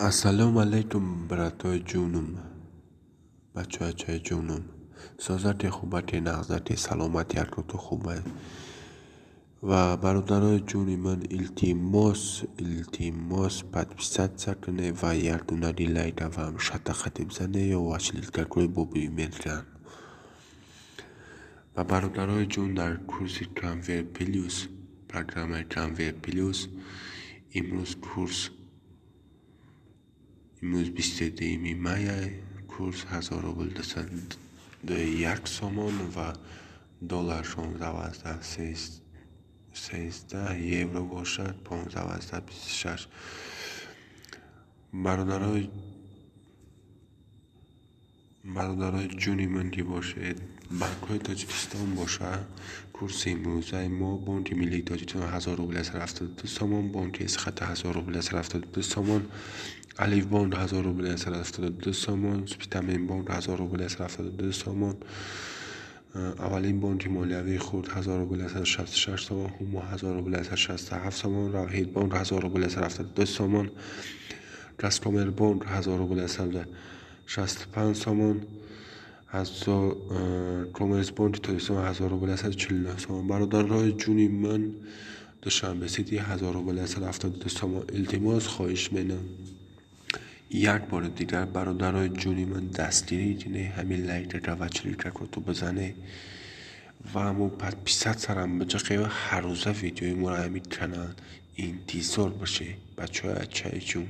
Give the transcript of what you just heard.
السلام علیکم براتای جونم، بچه جونم. سازت خوبت نغزت سلامتی تو خوبه و برادرای جونی من التیماس подписать کنه و یردونه دیلایت و هم شتخت بزنه یا وصلیت روی بوبی میدرن و برادرای جون در کورس ترانسفر پلیوس پروگرام ترانسفر پلیوس امروز 22 مای کورس 1000 روبل دستند یک سومان و دلار 16 یورو باشد 15.26. برادرای جونی من که باشه بانک‌های تاجیکستان باشه کورس امروزه ما بانک ملی تاجیکستان 1000 روبل از 72 سومان، بانک اسخط 1000 روبل از 72 سومان، الف بانک 1000 روبل از 72 سومان، سپیتامین بانک 1000 روبل از 72 سومان، اولین بانک مالیوی خورد 1000 روبل از 66 سومان، هوما 1000 روبل از 67 سومان، روحید بانک 1000 روبل از 72 سومان، گازپروم بانک 1000 روبل از 65 سومان، از کامرس بانک تاجیکستان 1000 روبل از 49 سومان. برادرای جونی من دوشنبه سیتی 1000 روبل از 72 سومان. التماس خواهش منم یک بار دیگر برادرای جونی من دستگیری کنه همین لایک را و چلیک را تو بزنه و همون подписать سرم بچه هر روزه ویدیوی ما را همین کانال انتظار باشه بچه جون.